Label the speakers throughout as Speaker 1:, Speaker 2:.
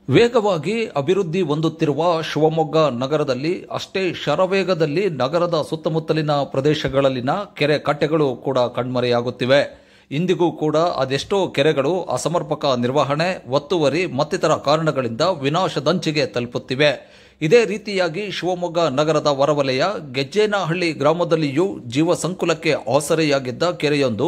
Speaker 1: ವೇಗವಾಗಿ ಅಭಿವೃದ್ಧಿ ಹೊಂದುತ್ತಿರುವ ಶಿವಮೊಗ್ಗ ನಗರದಲ್ಲಿ ಅಷ್ಟೇ ಶರವೇಗದಲ್ಲಿ ನಗರದ ಸುತ್ತಮುತ್ತಲಿನ ಪ್ರದೇಶಗಳಲ್ಲಿನ ಕೆರೆ ಕಟ್ಟೆಗಳು ಕೂಡ ಕಣ್ಮರೆಯಾಗುತ್ತಿವೆ. ಇಂದಿಗೂ ಕೂಡ ಅದೆಷ್ಟೋ ಕೆರೆಗಳು ಅಸಮರ್ಪಕ ನಿರ್ವಹಣೆ, ಒತ್ತುವರಿ ಮತ್ತಿತರ ಕಾರಣಗಳಿಂದ ವಿನಾಶದಂಚಿಗೆ ತಲುಪುತ್ತಿವೆ. ಇದೇ ರೀತಿಯಾಗಿ ಶಿವಮೊಗ್ಗ ನಗರದ ಹೊರವಲಯ ಗೆಜ್ಜೇನಹಳ್ಳಿ ಗ್ರಾಮದಲ್ಲಿಯೂ ಜೀವ ಸಂಕುಲಕ್ಕೆ ಆಸರೆಯಾಗಿದ್ದ ಕೆರೆಯೊಂದು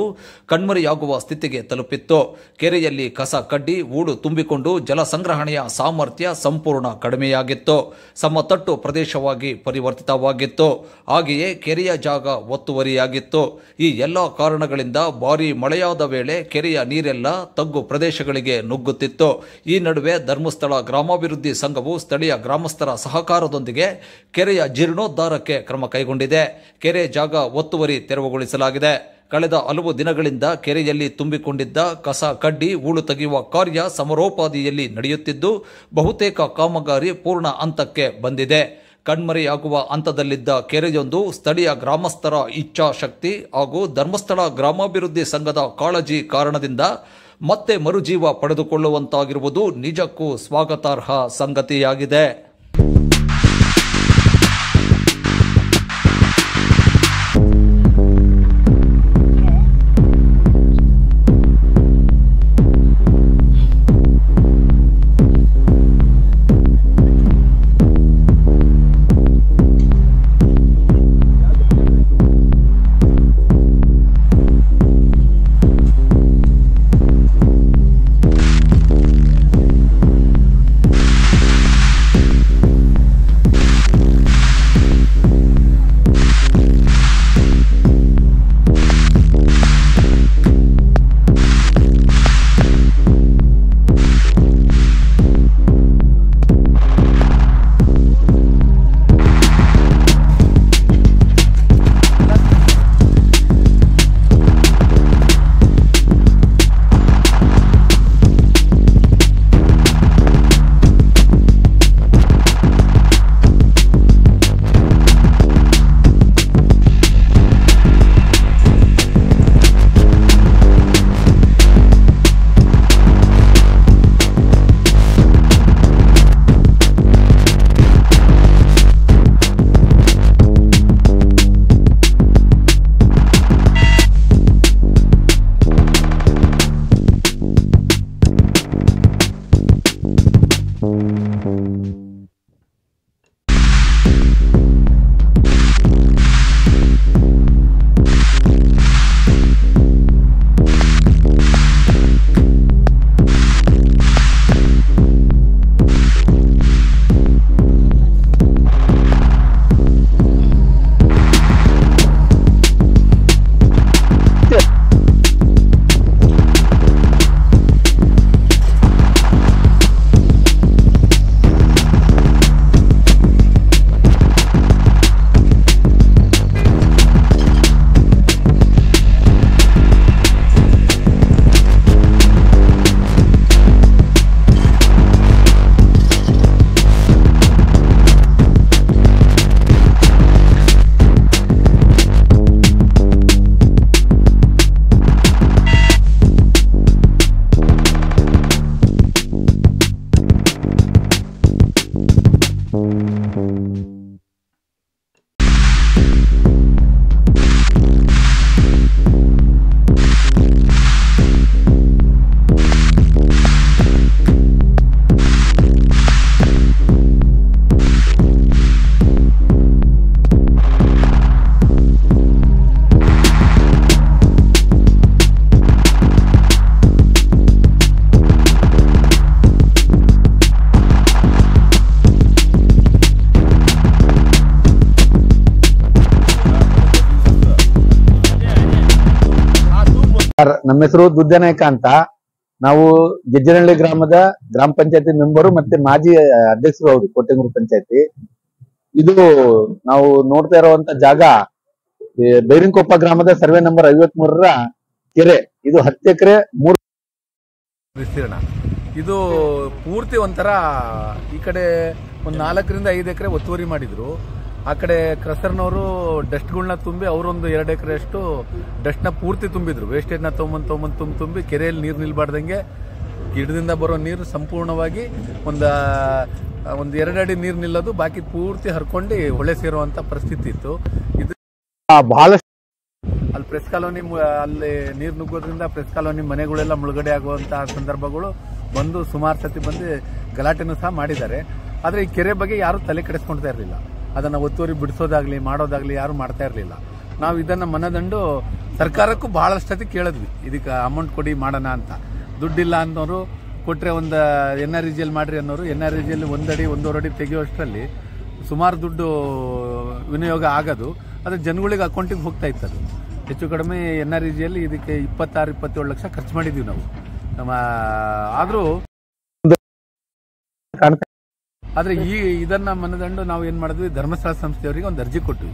Speaker 1: ಕಣ್ಮರೆಯಾಗುವ ಸ್ಥಿತಿಗೆ ತಲುಪಿತ್ತು. ಕೆರೆಯಲ್ಲಿ ಕಸ ಕಡ್ಡಿ ಹೂಳು ತುಂಬಿಕೊಂಡು ಜಲ ಸಂಗ್ರಹಣೆಯ ಸಾಮರ್ಥ್ಯ ಸಂಪೂರ್ಣ ಕಡಿಮೆಯಾಗಿತ್ತು. ಸಮತಟ್ಟು ಪ್ರದೇಶವಾಗಿ ಪರಿವರ್ತಿತವಾಗಿತ್ತು. ಹಾಗೆಯೇ ಕೆರೆಯ ಜಾಗ ಒತ್ತುವರಿಯಾಗಿತ್ತು. ಈ ಎಲ್ಲ ಕಾರಣಗಳಿಂದ ಭಾರೀ ಮಳೆಯಾದ ವೇಳೆ ಕೆರೆಯ ನೀರೆಲ್ಲ ತಗ್ಗು ಪ್ರದೇಶಗಳಿಗೆ ನುಗ್ಗುತ್ತಿತ್ತು. ಈ ನಡುವೆ ಧರ್ಮಸ್ಥಳ ಗ್ರಾಮಾಭಿವೃದ್ಧಿ ಸಂಘವು ಸ್ಥಳೀಯ ಗ್ರಾಮಸ್ಥರ ಸಹಕಾರದೊಂದಿಗೆ ಕೆರೆಯ ಜೀರ್ಣೋದ್ಧಾರಕ್ಕೆ ಕ್ರಮ ಕೈಗೊಂಡಿದೆ. ಕೆರೆ ಜಾಗ ಒತ್ತುವರಿ ತೆರವುಗೊಳಿಸಲಾಗಿದೆ. ಕಳೆದ ಹಲವು ದಿನಗಳಿಂದ ಕೆರೆಯಲ್ಲಿ ತುಂಬಿಕೊಂಡಿದ್ದ ಕಸ ಕಡ್ಡಿ ಹೂಳು ತೆಗೆಯುವ ಕಾರ್ಯ ಸಮರೋಪಾದಿಯಲ್ಲಿ ನಡೆಯುತ್ತಿದ್ದು, ಬಹುತೇಕ ಕಾಮಗಾರಿ ಪೂರ್ಣ ಹಂತಕ್ಕೆ ಬಂದಿದೆ. ಕಣ್ಮರೆಯಾಗುವ ಹಂತದಲ್ಲಿದ್ದ ಕೆರೆಯೊಂದು ಸ್ಥಳೀಯ ಗ್ರಾಮಸ್ಥರ ಇಚ್ಛಾಶಕ್ತಿ ಹಾಗೂ ಧರ್ಮಸ್ಥಳ ಗ್ರಾಮಾಭಿವೃದ್ಧಿ ಸಂಘದ ಕಾಳಜಿ ಕಾರಣದಿಂದ ಮತ್ತೆ ಮರುಜೀವ ಪಡೆದುಕೊಳ್ಳುವಂತಾಗಿರುವುದು ನಿಜಕ್ಕೂ ಸ್ವಾಗತಾರ್ಹ ಸಂಗತಿಯಾಗಿದೆ.
Speaker 2: ನಮ್ಮ ಹೆಸರು ದುಡ್ಡನಾಯಕ ಅಂತ. ನಾವು ಗೆಜ್ಜೇನಹಳ್ಳಿ ಗ್ರಾಮದ ಗ್ರಾಮ ಪಂಚಾಯತಿ ಮೆಂಬರು ಮತ್ತೆ ಮಾಜಿ ಅಧ್ಯಕ್ಷರು ಅವರು ಕೋಟೆಂಗೂರು ಪಂಚಾಯತಿ. ಇದು ನಾವು ನೋಡ್ತಾ ಇರುವಂತ ಜಾಗ ಬೈರಿಂಕೊಪ್ಪ ಗ್ರಾಮದ ಸರ್ವೆ ನಂಬರ್ 53ರ ಕೆರೆ. ಇದು 10 ಎಕರೆ 3
Speaker 3: ವಿಸ್ತೀರ್ಣ. ಇದು ಪೂರ್ತಿ ಒಂಥರ ಈ ಕಡೆ ಒಂದು 4 ರಿಂದ 5 ಎಕರೆ ಒತ್ತುವರಿ ಮಾಡಿದ್ರು. ಆ ಕಡೆ ಕ್ರಸರ್ನವರು ಡಸ್ಟ್ಗಳನ್ನ ತುಂಬಿ ಅವರೊಂದು 2 ಎಕರೆಯಷ್ಟು ಡಸ್ಟ್ನ ಪೂರ್ತಿ ತುಂಬಿದ್ರು. ವೇಸ್ಟೇಜ್ನ ತೊಗೊಂಬಂದು ತುಂಬಿ ಕೆರೆಯಲ್ಲಿ ನೀರು ನಿಲ್ಬಾರ್ದಂಗೆ ಗಿಡದಿಂದ ಬರೋ ನೀರು ಸಂಪೂರ್ಣವಾಗಿ ಒಂದು 2 ಅಡಿ ನೀರು ನಿಲ್ಲೋದು, ಬಾಕಿ ಪೂರ್ತಿ ಹರ್ಕೊಂಡು ಹೊಳೆ ಸೇರುವಂತ ಪರಿಸ್ಥಿತಿ ಇತ್ತು. ಇದು
Speaker 2: ಬಹಳಷ್ಟು
Speaker 3: ಅಲ್ಲಿ ಪ್ರೆಸ್ ಕಾಲೋನಿ ಅಲ್ಲಿ ನೀರು ನುಗ್ಗೋದ್ರಿಂದ ಪ್ರೆಸ್ ಕಾಲೋನಿ ಮನೆಗಳೆಲ್ಲ ಮುಳುಗಡೆ ಆಗುವಂತಹ ಸಂದರ್ಭಗಳು ಬಂದು ಸುಮಾರು ಸತಿ ಬಂದು ಗಲಾಟೆನೂ ಸಹ ಮಾಡಿದ್ದಾರೆ. ಆದ್ರೆ ಈ ಕೆರೆ ಬಗ್ಗೆ ಯಾರು ತಲೆ ಕೆಡಿಸ್ಕೊಳ್ತಾ ಇರಲಿಲ್ಲ. ಅದನ್ನ ಒತ್ತುವರಿ ಬಿಡಿಸೋದಾಗ್ಲಿ ಮಾಡೋದಾಗ್ಲಿ ಯಾರು ಮಾಡ್ತಾ ಇರಲಿಲ್ಲ. ನಾವು ಇದನ್ನ ಮನದಂಡು ಸರ್ಕಾರಕ್ಕೂ ಬಹಳಷ್ಟು ಕೇಳಿದ್ವಿ, ಇದಕ್ಕೆ ಅಮೌಂಟ್ ಕೊಡಿ ಮಾಡೋಣ ಅಂತ. ದುಡ್ಡಿಲ್ಲ ಅನ್ನೋರು ಕೊಟ್ರೆ ಒಂದು NREGL ಮಾಡ್ರಿ ಅನ್ನೋರು NREGL 1 ಅಡಿ 1.5 ಅಡಿ ತೆಗೆಯುವಷ್ಟರಲ್ಲಿ ಸುಮಾರು ದುಡ್ಡು ವಿನಿಯೋಗ ಆಗೋದು, ಅದು ಜನಗಳಿಗೆ ಅಕೌಂಟಿಗೆ ಹೋಗ್ತಾ ಇತ್ತು. ಹೆಚ್ಚು ಕಡಿಮೆ NREGL ಇದಕ್ಕೆ 26-27 ಲಕ್ಷ ಖರ್ಚು ಮಾಡಿದ್ವಿ ನಾವು. ಆದ್ರೂ ಆದ್ರೆ ಇದನ್ನ ಮನದಂಡು ನಾವು ಏನ್ ಮಾಡಿದ್ವಿ, ಧರ್ಮಸ್ಥಳ ಸಂಸ್ಥೆಯವರಿಗೆ ಒಂದು ಅರ್ಜಿ ಕೊಟ್ವಿ.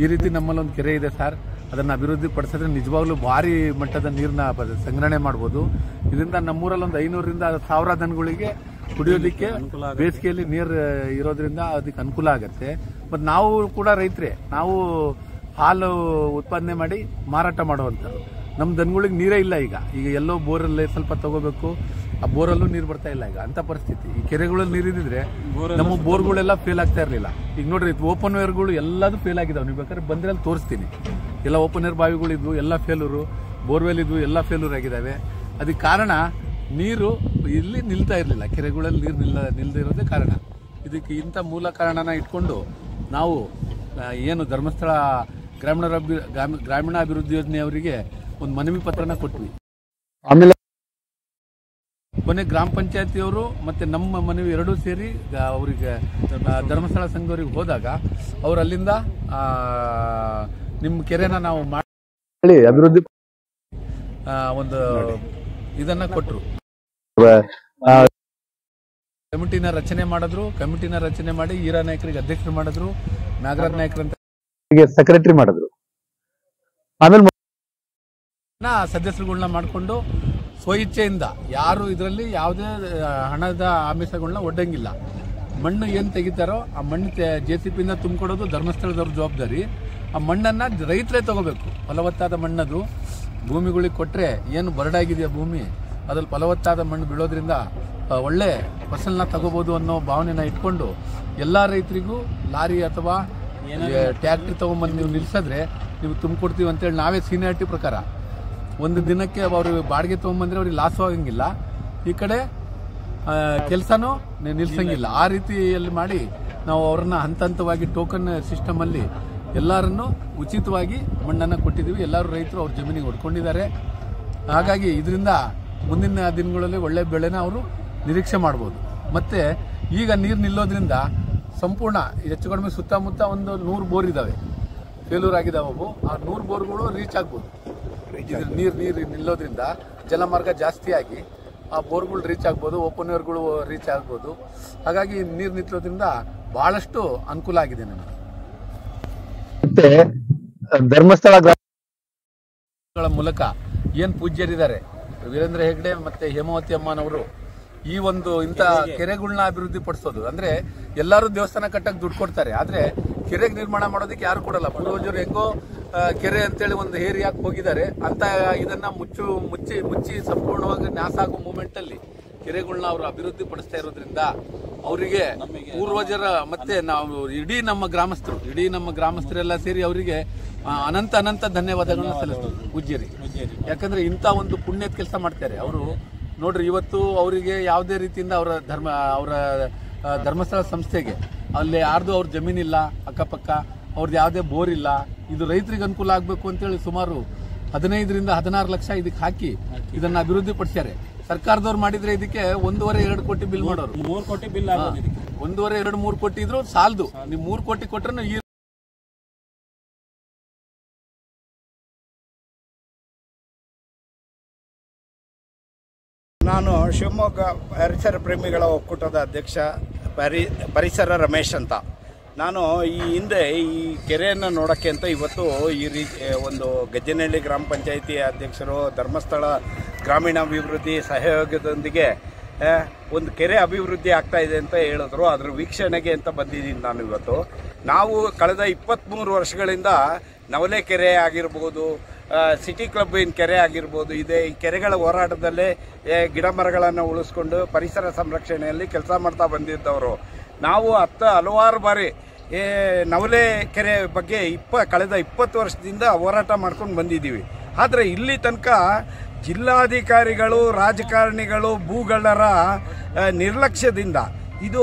Speaker 3: ಈ ರೀತಿ ನಮ್ಮಲ್ಲಿ ಒಂದು ಕೆರೆ ಇದೆ ಸರ್, ಅದನ್ನ ಅಭಿವೃದ್ಧಿ ಪಡಿಸಿದ್ರೆ ನಿಜವಾಗ್ಲೂ ಭಾರಿ ಮಟ್ಟದ ನೀರನ್ನ ಸಂಗ್ರಹಣೆ ಮಾಡಬಹುದು. ಇದರಿಂದ ನಮ್ಮೂರಲ್ಲಿ ಒಂದು 500ರಿಂದ 1000 ದನಗಳಿಗೆ ಕುಡಿಯೋದಿಕ್ಕೆ ಬೇಸಿಗೆಯಲ್ಲಿ ನೀರು ಇರೋದ್ರಿಂದ ಅದಕ್ಕೆ ಅನುಕೂಲ ಆಗತ್ತೆ. ಮತ್ತೆ ನಾವು ಕೂಡ ರೈತರೇ, ನಾವು ಹಾಲು ಉತ್ಪಾದನೆ ಮಾಡಿ ಮಾರಾಟ ಮಾಡುವಂಥದ್ದು. ನಮ್ಮ ದನಗಳಿಗೆ ನೀರೇ ಇಲ್ಲ. ಈಗ ಎಲ್ಲೋ ಬೋರಲ್ಲಿ ಸ್ವಲ್ಪ ತಗೋಬೇಕು, ಆ ಬೋರಲ್ಲೂ ನೀರು ಬರ್ತಾ ಇಲ್ಲ ಈಗ, ಅಂತ ಪರಿಸ್ಥಿತಿ. ಈ ಕೆರೆಗಳಲ್ಲಿ ನೀರಿದ್ರೆ ನಮ್ಮ ಬೋರ್ಗಳೆಲ್ಲ ಫೇಲ್ ಆಗ್ತಾ ಇರಲಿಲ್ಲ. ಈಗ ನೋಡ್ರಿ, ಓಪನ್ ವೇರ್ಗಳು ಎಲ್ಲದೂ ಫೇಲ್ ಆಗಿದಾವೆ. ನೀವು ಬೇಕಾದ್ರೆ ಬಂದ್ರೆ ಅಲ್ಲಿ ತೋರಿಸ್ತೀನಿ. ಎಲ್ಲ ಓಪನ್ ಏರ್ ಬಾವಿಗಳಿದ್ವು, ಎಲ್ಲ ಫೇಲೂರು, ಬೋರ್ವೆಲ್ ಇದ್ವು, ಎಲ್ಲ ಫೇಲೂರ್ ಆಗಿದ್ದಾವೆ. ಅದಕ್ಕೆ ಕಾರಣ ನೀರು ಇಲ್ಲಿ ನಿಲ್ತಾ ಇರಲಿಲ್ಲ, ಕೆರೆಗಳಲ್ಲಿ ನೀರು ನಿಲ್ದಿರೋದೇ ಕಾರಣ. ಇದಕ್ಕೆ ಇಂಥ ಮೂಲ ಕಾರಣನ ಇಟ್ಕೊಂಡು ನಾವು ಏನು ಧರ್ಮಸ್ಥಳ ಗ್ರಾಮೀಣಾಭಿವೃದ್ಧಿ ಯೋಜನೆಯವರಿಗೆ ಒಂದು ಮನವಿ ಪತ್ರನ ಕೊಟ್ವಿ.
Speaker 2: ಆಮೇಲೆ
Speaker 3: ಕೊನೆ ಗ್ರಾಮ ಪಂಚಾಯತಿಯವರು ಮತ್ತೆ ನಮ್ಮ ಮನವಿ ಎರಡೂ ಸೇರಿ ಅವರಿಗೆ ಧರ್ಮಸ್ಥಳ ಸಂಘದವರಿಗೆ ಹೋದಾಗ ಅವ್ರು ಅಲ್ಲಿಂದ ನಿಮ್ಮ ಕೆರೆನ ನಾವು ಮಾಡಿ
Speaker 2: ಅಭಿವೃದ್ಧಿ
Speaker 3: ಒಂದು ಇದನ್ನ ಕೊಟ್ಟರು. ಕಮಿಟಿನ ರಚನೆ ಮಾಡಿದ್ರು. ಕಮಿಟಿನ ರಚನೆ ಮಾಡಿ ಈರಾ ನಾಯಕರಿಗೆ ಅಧ್ಯಕ್ಷರು ಮಾಡಿದ್ರು, ನಾಗರಾಜ್ ನಾಯಕರಂತ
Speaker 2: ಸೆಕ್ರೆಟರಿ ಮಾಡಿದ್ರು. ಆಮೇಲೆ
Speaker 3: ಸದಸ್ಯರುಗಳನ್ನ ಮಾಡಿಕೊಂಡು ಸ್ವಇಚ್ಛೆಯಿಂದ ಯಾರು ಇದರಲ್ಲಿ ಯಾವುದೇ ಹಣದ ಆಮಿಷಗಳನ್ನ ಒಡ್ಡಂಗಿಲ್ಲ. ಮಣ್ಣು ಏನು ತೆಗಿತಾರೋ ಆ ಮಣ್ಣು JCB ಇಂದ ತುಂಬಿಕೊಡೋದು ಧರ್ಮಸ್ಥಳದವ್ರ ಜವಾಬ್ದಾರಿ. ಆ ಮಣ್ಣನ್ನ ರೈತರೇ ತಗೋಬೇಕು. ಫಲವತ್ತಾದ ಮಣ್ಣದು ಭೂಮಿಗಳಿಗೆ ಕೊಟ್ಟರೆ ಏನು ಬರಡಾಗಿದೆಯಾ ಭೂಮಿ, ಅದ್ರಲ್ಲಿ ಫಲವತ್ತಾದ ಮಣ್ಣು ಬೀಳೋದ್ರಿಂದ ಒಳ್ಳೆ ಫಸಲನ್ನ ತಗೋಬಹುದು ಅನ್ನೋ ಭಾವನೆನ ಇಟ್ಕೊಂಡು ಎಲ್ಲ ರೈತರಿಗೂ ಲಾರಿ ಅಥವಾ ಟ್ಯಾಕ್ಟ್ರಿ ತಗೊಂಡ್ಬಂದು ನೀವು ನಿಲ್ಸಿದ್ರೆ ನೀವು ತುಂಬಿಕೊಡ್ತೀವಿ ಅಂತೇಳಿ ನಾವೇ ಸೀನಿಯಾರಿಟಿ ಪ್ರಕಾರ ಒಂದು ದಿನಕ್ಕೆ ಅವರು ಬಾಡಿಗೆ ತೊಗೊಂಬಂದ್ರೆ ಅವ್ರಿಗೆ ಲಾಸ್ ಆಗಂಗಿಲ್ಲ, ಈ ಕಡೆ ಕೆಲಸನೂ ನಿಲ್ಸಂಗಿಲ್ಲ. ಆ ರೀತಿಯಲ್ಲಿ ಮಾಡಿ ನಾವು ಅವ್ರನ್ನ ಹಂತ ಹಂತವಾಗಿ ಟೋಕನ್ ಸಿಸ್ಟಮ್ ಅಲ್ಲಿ ಎಲ್ಲರನ್ನು ಉಚಿತವಾಗಿ ಮಣ್ಣನ್ನು ಕೊಟ್ಟಿದ್ದೀವಿ. ಎಲ್ಲರೂ ರೈತರು ಅವ್ರ ಜಮೀನಿಗೆ ಹೊಡ್ಕೊಂಡಿದ್ದಾರೆ. ಹಾಗಾಗಿ ಇದರಿಂದ ಮುಂದಿನ ದಿನಗಳಲ್ಲಿ ಒಳ್ಳೆ ಬೆಳೆನ ಅವರು ನಿರೀಕ್ಷೆ ಮಾಡ್ಬೋದು. ಮತ್ತೆ ಈಗ ನೀರು ನಿಲ್ಲೋದ್ರಿಂದ ಸಂಪೂರ್ಣ ಹೆಚ್ಚು ಕಡಿಮೆ ಸುತ್ತಮುತ್ತ ಒಂದು 100 ಬೋರ್ ಇದಾವೆ, ಫೇಲ್ಯೂರ್ ಆಗಿದಾವು. ಆ 100 ಬೋರ್ಗಳು ರೀಚ್ ಆಗ್ಬೋದು. ನೀರು ನಿಲ್ಲೋದ್ರಿಂದ ಜಲಮಾರ್ಗ ಜಾಸ್ತಿ ಆಗಿ ಆ ಬೋರ್ಗಳು ರೀಚ್ ಆಗ್ಬೋದು, ಓಪನ್ ವೇರ್ಗಳು ರೀಚ್ ಆಗ್ಬೋದು. ಹಾಗಾಗಿ ನೀರು ನಿಲ್ಲೋದ್ರಿಂದ ಬಹಳಷ್ಟು ಅನುಕೂಲ ಆಗಿದೆ ನಮಗೆ.
Speaker 2: ಮತ್ತೆ ಧರ್ಮಸ್ಥಳ
Speaker 3: ಮೂಲಕ ಏನ್ ಪೂಜ್ಯರಿದ್ದಾರೆ ವೀರೇಂದ್ರ ಹೆಗ್ಡೆ ಮತ್ತೆ ಹೇಮಾವತಿ ಅಮ್ಮನವರು ಈ ಒಂದು ಇಂಥ ಕೆರೆಗಳನ್ನ ಅಭಿವೃದ್ಧಿ ಪಡಿಸೋದು ಅಂದ್ರೆ ಎಲ್ಲರೂ ದೇವಸ್ಥಾನ ಕಟ್ಟಕ್ಕೆ ದುಡ್ಡು ಕೊಡ್ತಾರೆ, ಆದ್ರೆ ಕೆರೆಗೆ ನಿರ್ಮಾಣ ಮಾಡೋದಕ್ಕೆ ಯಾರು ಕೊಡಲ್ಲ. ಪೂರ್ವಜರು ಹೆಂಗೋ ಕೆರೆ ಅಂತೇಳಿ ಒಂದು ಏರಿ ಹಾಕಿ ಹೋಗಿದ್ದಾರೆ ಅಂತ ಇದನ್ನ ಮುಚ್ಚಿ ಸಂಪೂರ್ಣವಾಗಿ ನಾಶ ಆಗೋ ಮೂಮೆಂಟ್ ಅಲ್ಲಿ ಕೆರೆಗಳನ್ನ ಅವರು ಅಭಿವೃದ್ಧಿ ಪಡಿಸ್ತಾ ಇರೋದ್ರಿಂದ ಅವರಿಗೆ ಪೂರ್ವಜರ ಮತ್ತೆ ನಾವು ಇಡೀ ನಮ್ಮ ಗ್ರಾಮಸ್ಥರೆಲ್ಲ ಸೇರಿ ಅವರಿಗೆ ಅನಂತ ಧನ್ಯವಾದಗಳನ್ನ ಸಲ್ಲಿಸ್ತೀವಿ ಪೂಜ್ಯರಿಗೆ. ಯಾಕಂದ್ರೆ ಇಂಥ ಒಂದು ಪುಣ್ಯದ ಕೆಲಸ ಮಾಡ್ತಾರೆ ಅವರು. ನೋಡ್ರಿ, ಇವತ್ತು ಅವರಿಗೆ ಯಾವುದೇ ರೀತಿಯಿಂದ ಅವರ ಧರ್ಮಸ್ಥಳ ಸಂಸ್ಥೆಗೆ ಅಲ್ಲಿ ಯಾರ್ದು ಅವ್ರ ಜಮೀನಿಲ್ಲ, ಅಕ್ಕಪಕ್ಕ ಅವ್ರದ್ದು ಯಾವುದೇ ಬೋರ್ ಇಲ್ಲ. ಇದು ರೈತರಿಗೆ ಅನುಕೂಲ ಆಗಬೇಕು ಅಂತೇಳಿ ಸುಮಾರು 15ರಿಂದ 16 ಲಕ್ಷ ಇದಕ್ಕೆ ಹಾಕಿ ಇದನ್ನ ಅಭಿವೃದ್ಧಿ ಪಡಿಸ್ಯಾರೆ. ಸರ್ಕಾರದವ್ರು ಮಾಡಿದ್ರೆ ಇದಕ್ಕೆ 1.5-2 ಕೋಟಿ ಬಿಲ್ ಮಾಡೋರು.
Speaker 4: 3 ಕೋಟಿ ಬಿಲ್ ಆಗೋದು.
Speaker 3: 1.5-3 ಕೋಟಿ ಇದ್ರು ಸಾಲದು. ನೀವು 3 ಕೋಟಿ ಕೊಟ್ರೆ ಈ
Speaker 4: ನಾನು ಶಿವಮೊಗ್ಗ ಪರಿಸರ ಪ್ರೇಮಿಗಳ ಒಕ್ಕೂಟದ ಅಧ್ಯಕ್ಷ ಪರಿಸರ ರಮೇಶ್ ಅಂತ. ನಾನು ಈ ಹಿಂದೆ ಈ ಕೆರೆಯನ್ನು ನೋಡೋಕ್ಕೆ ಅಂತ ಇವತ್ತು ಈ ರೀತಿ ಒಂದು ಗಜ್ಜನಹಳ್ಳಿ ಗ್ರಾಮ ಪಂಚಾಯಿತಿ ಅಧ್ಯಕ್ಷರು ಧರ್ಮಸ್ಥಳ ಗ್ರಾಮೀಣಾಭಿವೃದ್ಧಿ ಸಹಯೋಗದೊಂದಿಗೆ ಒಂದು ಕೆರೆ ಅಭಿವೃದ್ಧಿ ಆಗ್ತಾ ಇದೆ ಅಂತ ಹೇಳಿದ್ರು. ಅದ್ರ ವೀಕ್ಷಣೆಗೆ ಅಂತ ಬಂದಿದ್ದೀನಿ ನಾನು ಇವತ್ತು. ನಾವು ಕಳೆದ 23 ವರ್ಷಗಳಿಂದ ನವಲೆ ಕೆರೆ ಆಗಿರ್ಬೋದು, ಸಿಟಿ ಕ್ಲಬ್ಬಿನ ಕೆರೆ ಆಗಿರ್ಬೋದು ಇದೆ. ಈ ಕೆರೆಗಳ ಹೋರಾಟದಲ್ಲೇ ಗಿಡ ಮರಗಳನ್ನು ಉಳಿಸ್ಕೊಂಡು ಪರಿಸರ ಸಂರಕ್ಷಣೆಯಲ್ಲಿ ಕೆಲಸ ಮಾಡ್ತಾ ಬಂದಿದ್ದವರು ನಾವು. ಹಲವಾರು ಬಾರಿ ನವಲೆ ಕೆರೆ ಬಗ್ಗೆ ಕಳೆದ 20 ವರ್ಷದಿಂದ ಹೋರಾಟ ಮಾಡ್ಕೊಂಡು ಬಂದಿದ್ದೀವಿ. ಆದರೆ ಇಲ್ಲಿ ತನಕ ಜಿಲ್ಲಾಧಿಕಾರಿಗಳು, ರಾಜಕಾರಣಿಗಳು, ಭೂಗಳ್ಳರ ನಿರ್ಲಕ್ಷ್ಯದಿಂದ ಇದು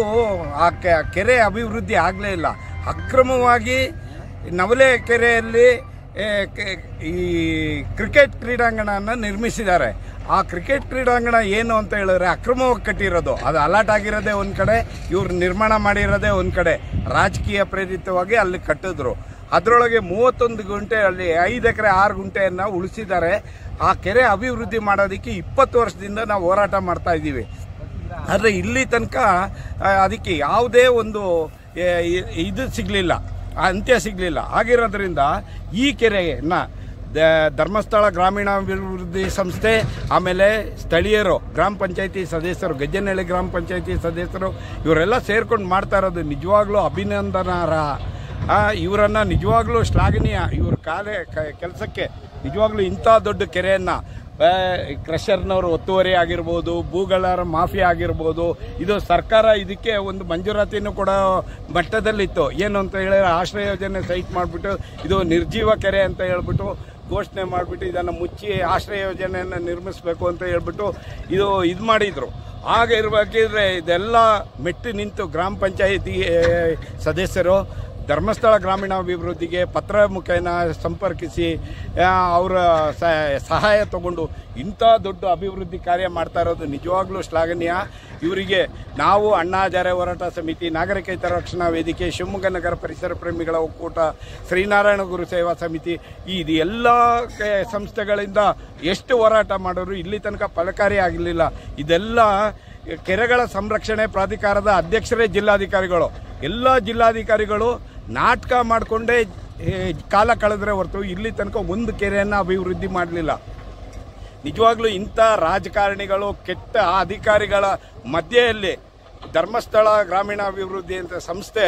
Speaker 4: ಆ ಕೆರೆ ಅಭಿವೃದ್ಧಿ ಆಗಲೇ ಇಲ್ಲ. ಅಕ್ರಮವಾಗಿ ನವಲೆ ಕೆರೆಯಲ್ಲಿ ಈ ಕ್ರಿಕೆಟ್ ಕ್ರೀಡಾಂಗಣನ ನಿರ್ಮಿಸಿದ್ದಾರೆ. ಆ ಕ್ರಿಕೆಟ್ ಕ್ರೀಡಾಂಗಣ ಏನು ಅಂತ ಹೇಳಿದ್ರೆ ಅಕ್ರಮವಾಗಿ ಕಟ್ಟಿರೋದು. ಅದು ಅಲಾಟ್ ಆಗಿರೋದೇ ಒಂದು ಕಡೆ, ಇವ್ರು ನಿರ್ಮಾಣ ಮಾಡಿರೋದೇ ಒಂದು ಕಡೆ. ರಾಜಕೀಯ ಪ್ರೇರಿತವಾಗಿ ಅಲ್ಲಿ ಕಟ್ಟಿದ್ರು. ಅದರೊಳಗೆ 31 ಗುಂಟೆ ಅಲ್ಲಿ 5 ಎಕರೆ 6 ಗುಂಟೆಯನ್ನು ಉಳಿಸಿದ್ದಾರೆ. ಆ ಕೆರೆ ಅಭಿವೃದ್ಧಿ ಮಾಡೋದಕ್ಕೆ 20 ವರ್ಷದಿಂದ ನಾವು ಹೋರಾಟ ಮಾಡ್ತಾ ಇದ್ದೀವಿ. ಆದರೆ ಇಲ್ಲಿ ತನಕ ಅದಕ್ಕೆ ಯಾವುದೇ ಒಂದು ಇದು ಸಿಗಲಿಲ್ಲ, ಅಂತ್ಯ ಸಿಗಲಿಲ್ಲ. ಆಗಿರೋದ್ರಿಂದ ಈ ಕೆರೆಯನ್ನು ಧರ್ಮಸ್ಥಳ ಗ್ರಾಮೀಣಾಭಿವೃದ್ಧಿ ಸಂಸ್ಥೆ, ಆಮೇಲೆ ಸ್ಥಳೀಯರು, ಗ್ರಾಮ ಪಂಚಾಯತಿ ಸದಸ್ಯರು, ಗಜ್ಜನಹಳ್ಳಿ ಗ್ರಾಮ ಪಂಚಾಯತಿ ಸದಸ್ಯರು ಇವರೆಲ್ಲ ಸೇರ್ಕೊಂಡು ಮಾಡ್ತಾ ಇರೋದು ನಿಜವಾಗ್ಲೂ ಅಭಿನಂದನಾರ್ಹ. ಇವರನ್ನು ನಿಜವಾಗ್ಲೂ ಶ್ಲಾಘನೀಯ. ಇವ್ರ ಕೆಲಸಕ್ಕೆ ನಿಜವಾಗ್ಲೂ ಇಂಥ ದೊಡ್ಡ ಕೆರೆಯನ್ನು ಕ್ರಷರ್ನವರು ಒತ್ತುವರಿ ಆಗಿರ್ಬೋದು, ಭೂಗಳರ ಮಾಫಿಯಾ ಆಗಿರ್ಬೋದು, ಇದು ಸರ್ಕಾರ ಇದಕ್ಕೆ ಒಂದು ಮಂಜೂರಾತಿನೂ ಕೂಡ ಮಟ್ಟದಲ್ಲಿತ್ತು. ಏನು ಅಂತ ಹೇಳಿದ್ರೆ ಆಶ್ರಯ ಯೋಜನೆ ಸೈಟ್ ಮಾಡಿಬಿಟ್ಟು ಇದು ನಿರ್ಜೀವ ಕೆರೆ ಅಂತ ಹೇಳ್ಬಿಟ್ಟು ಘೋಷಣೆ ಮಾಡಿಬಿಟ್ಟು ಇದನ್ನು ಮುಚ್ಚಿ ಆಶ್ರಯ ಯೋಜನೆಯನ್ನು ನಿರ್ಮಿಸಬೇಕು ಅಂತ ಹೇಳ್ಬಿಟ್ಟು ಇದು ಮಾಡಿದರು. ಆಗ ಇರಬೇಕಿದ್ರೆ ಇದೆಲ್ಲ ಮೆಟ್ಟಿ ನಿಂತು ಗ್ರಾಮ ಪಂಚಾಯಿತಿ ಸದಸ್ಯರು ಧರ್ಮಸ್ಥಳ ಗ್ರಾಮೀಣಾಭಿವೃದ್ಧಿಗೆ ಪತ್ರ ಮುಖೇನ ಸಂಪರ್ಕಿಸಿ ಅವರ ಸಹಾಯ ತಗೊಂಡು ಇಂಥ ದೊಡ್ಡ ಅಭಿವೃದ್ಧಿ ಕಾರ್ಯ ಮಾಡ್ತಾ ಇರೋದು ನಿಜವಾಗ್ಲೂ ಶ್ಲಾಘನೀಯ. ಇವರಿಗೆ ನಾವು ಅಣ್ಣಾ ಹಜಾರೆ ಹೋರಾಟ ಸಮಿತಿ, ನಾಗರಿಕ ಹಿತರಕ್ಷಣಾ ವೇದಿಕೆ, ಶಿವಮೊಗ್ಗ ನಗರ ಪರಿಸರ ಪ್ರೇಮಿಗಳ ಒಕ್ಕೂಟ, ಶ್ರೀನಾರಾಯಣ ಗುರು ಸೇವಾ ಸಮಿತಿ, ಇದು ಎಲ್ಲ ಸಂಸ್ಥೆಗಳಿಂದ ಎಷ್ಟು ಹೋರಾಟ ಮಾಡೋರು ಇಲ್ಲಿ ತನಕ ಫಲಕಾರಿ ಆಗಲಿಲ್ಲ. ಇದೆಲ್ಲ ಕೆರೆಗಳ ಸಂರಕ್ಷಣೆ ಪ್ರಾಧಿಕಾರದ ಅಧ್ಯಕ್ಷರೇ ಜಿಲ್ಲಾಧಿಕಾರಿಗಳು. ಎಲ್ಲ ಜಿಲ್ಲಾಧಿಕಾರಿಗಳು ನಾಟಕ ಮಾಡಿಕೊಂಡೇ ಕಾಲ ಕಳೆದ್ರೆ ಹೊರತು ಇಲ್ಲಿ ತನಕ ಒಂದು ಕೆರೆಯನ್ನು ಅಭಿವೃದ್ಧಿ ಮಾಡಲಿಲ್ಲ. ನಿಜವಾಗ್ಲೂ ಇಂಥ ರಾಜಕಾರಣಿಗಳು, ಕೆಟ್ಟ ಅಧಿಕಾರಿಗಳ ಮಧ್ಯೆಯಲ್ಲಿ ಧರ್ಮಸ್ಥಳ ಗ್ರಾಮೀಣಾಭಿವೃದ್ಧಿ ಅಂತ ಸಂಸ್ಥೆ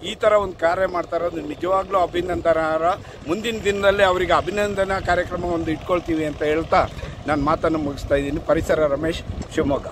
Speaker 4: ಈ ಥರ ಒಂದು ಕಾರ್ಯ ಮಾಡ್ತಾ ಇರೋದು ನಿಜವಾಗ್ಲೂ ಅಭಿನಂದನಾರ್ಹ. ಮುಂದಿನ ದಿನದಲ್ಲಿ ಅವರಿಗೆ ಅಭಿನಂದನಾ ಕಾರ್ಯಕ್ರಮ ಒಂದು ಇಟ್ಕೊಳ್ತೀವಿ ಅಂತ ಹೇಳ್ತಾ ನಾನು ಮಾತನ್ನು ಮುಗಿಸ್ತಾ ಇದ್ದೀನಿ. ಪರಿಸರ ರಮೇಶ್, ಶಿವಮೊಗ್ಗ.